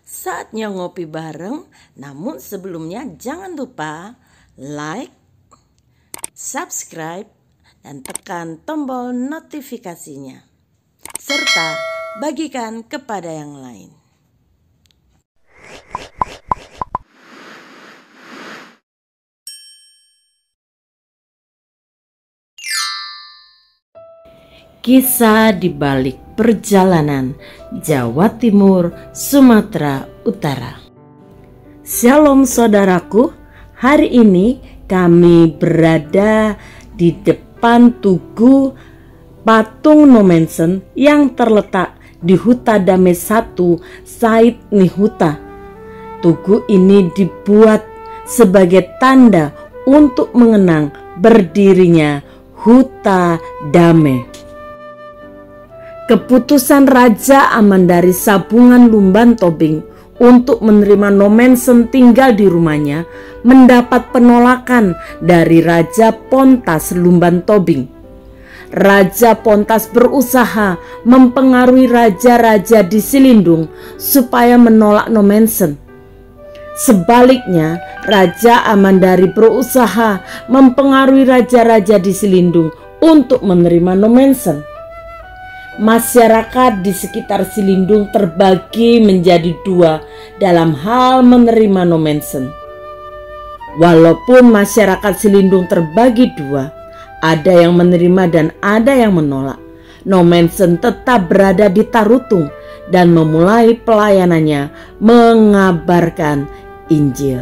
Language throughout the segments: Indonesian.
Saatnya ngopi bareng, namun sebelumnya jangan lupa like, subscribe, dan tekan tombol notifikasinya. Serta bagikan kepada yang lain. Kisah di balik perjalanan Jawa Timur, Sumatera Utara. Shalom saudaraku, hari ini kami berada di depan tugu patung Nommensen yang terletak di Huta Damai 1 Said Nihuta. Tugu ini dibuat sebagai tanda untuk mengenang berdirinya Huta Damai. Keputusan Raja Amandari Sabungan Lumban Tobing untuk menerima Nommensen tinggal di rumahnya mendapat penolakan dari Raja Pontas Lumban Tobing. Raja Pontas berusaha mempengaruhi raja-raja di Silindung supaya menolak Nommensen. Sebaliknya, Raja Amandari berusaha mempengaruhi raja-raja di Silindung untuk menerima Nommensen. Masyarakat di sekitar Silindung terbagi menjadi dua dalam hal menerima Nommensen. Walaupun masyarakat Silindung terbagi dua, ada yang menerima dan ada yang menolak, Nommensen tetap berada di Tarutung dan memulai pelayanannya mengabarkan Injil.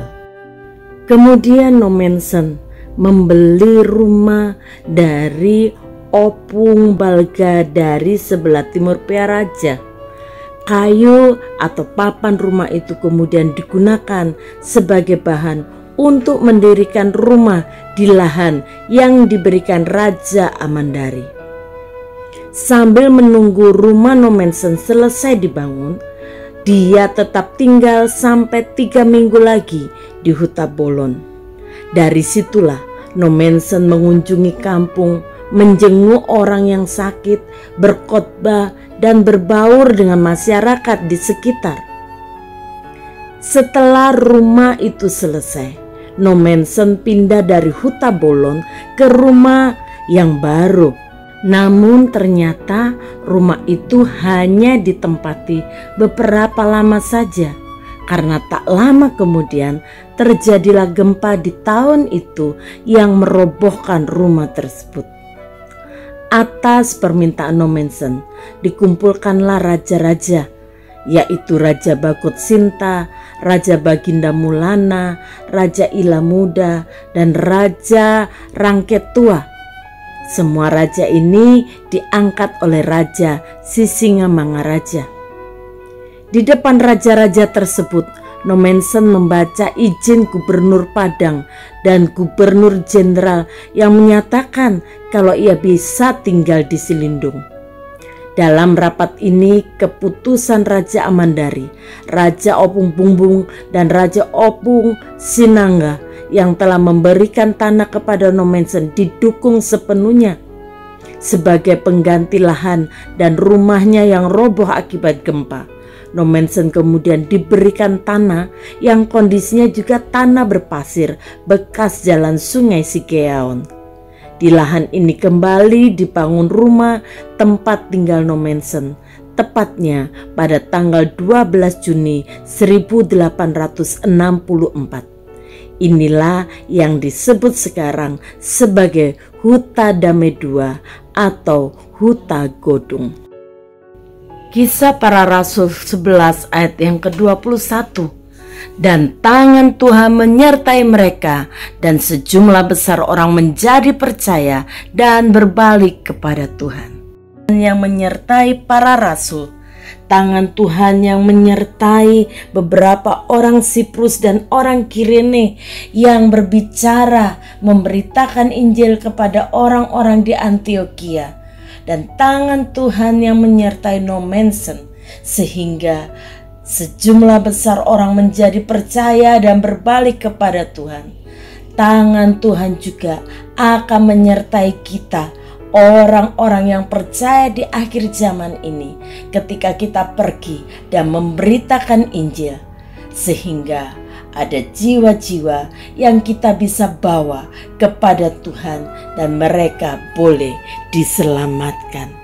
Kemudian Nommensen membeli rumah dari Opung Balga dari sebelah timur Piaraja. Kayu atau papan rumah itu kemudian digunakan sebagai bahan untuk mendirikan rumah di lahan yang diberikan Raja Amandari. Sambil menunggu rumah Nommensen selesai dibangun, dia tetap tinggal sampai 3 minggu lagi di Huta Bolon. Dari situlah Nommensen mengunjungi kampung, menjenguk orang yang sakit, berkhotbah, dan berbaur dengan masyarakat di sekitar. Setelah rumah itu selesai, Nommensen pindah dari Huta Bolon ke rumah yang baru. Namun ternyata rumah itu hanya ditempati beberapa lama saja, karena tak lama kemudian terjadilah gempa di tahun itu yang merobohkan rumah tersebut. Atas permintaan Nommensen, dikumpulkanlah raja-raja, yaitu Raja Bakut Sinta, Raja Baginda Mulana, Raja Ila Muda, dan Raja Rangket Tua. Semua raja ini diangkat oleh Raja Sisingamangaraja. Di depan raja-raja tersebut, Nommensen membaca izin Gubernur Padang dan Gubernur Jenderal yang menyatakan kalau ia bisa tinggal di Silindung. Dalam rapat ini, keputusan Raja Amandari, Raja Opung Bungbung, dan Raja Opung Sinangga yang telah memberikan tanah kepada Nommensen didukung sepenuhnya sebagai pengganti lahan dan rumahnya yang roboh akibat gempa. Nommensen kemudian diberikan tanah yang kondisinya juga tanah berpasir bekas jalan sungai Sikeaon. Di lahan ini kembali dibangun rumah tempat tinggal Nommensen, tepatnya pada tanggal 12 Juni 1864. Inilah yang disebut sekarang sebagai Huta Damai II atau Huta Godung. Kisah Para Rasul 11 ayat yang ke-21. Dan tangan Tuhan menyertai mereka, dan sejumlah besar orang menjadi percaya dan berbalik kepada Tuhan. Yang menyertai para rasul, tangan Tuhan yang menyertai beberapa orang Siprus dan orang Kirene yang berbicara memberitakan Injil kepada orang-orang di Antioquia. Dan tangan Tuhan yang menyertai Nommensen sehingga sejumlah besar orang menjadi percaya dan berbalik kepada Tuhan. Tangan Tuhan juga akan menyertai kita, orang-orang yang percaya di akhir zaman ini ketika kita pergi dan memberitakan Injil, sehingga ada jiwa-jiwa yang kita bisa bawa kepada Tuhan dan mereka boleh diselamatkan.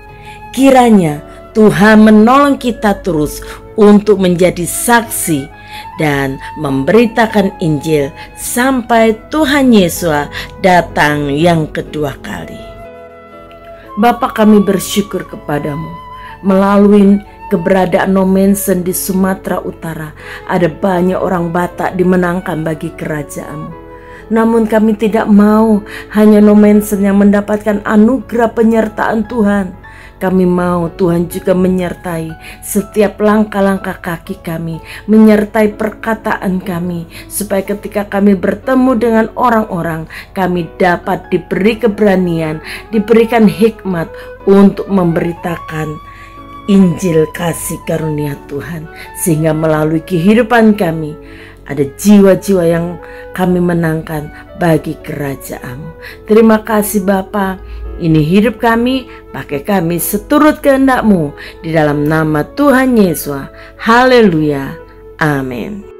Kiranya Tuhan menolong kita terus untuk menjadi saksi dan memberitakan Injil sampai Tuhan Yesus datang yang kedua kali. Bapa, kami bersyukur kepadamu. Melalui keberadaan No Mansion di Sumatera Utara, ada banyak orang Batak dimenangkan bagi kerajaan-Mu. Namun kami tidak mau hanya No Mansion yang mendapatkan anugerah penyertaan Tuhan. Kami mau Tuhan juga menyertai setiap langkah-langkah kaki kami, menyertai perkataan kami, supaya ketika kami bertemu dengan orang-orang, kami dapat diberi keberanian, diberikan hikmat untuk memberitakan Injil kasih karunia Tuhan, sehingga melalui kehidupan kami ada jiwa-jiwa yang kami menangkan bagi kerajaan-Mu. Terima kasih Bapa. Ini hidup kami, pakai kami seturut kehendak-Mu. Di dalam nama Tuhan Yesus. Haleluya. Amin.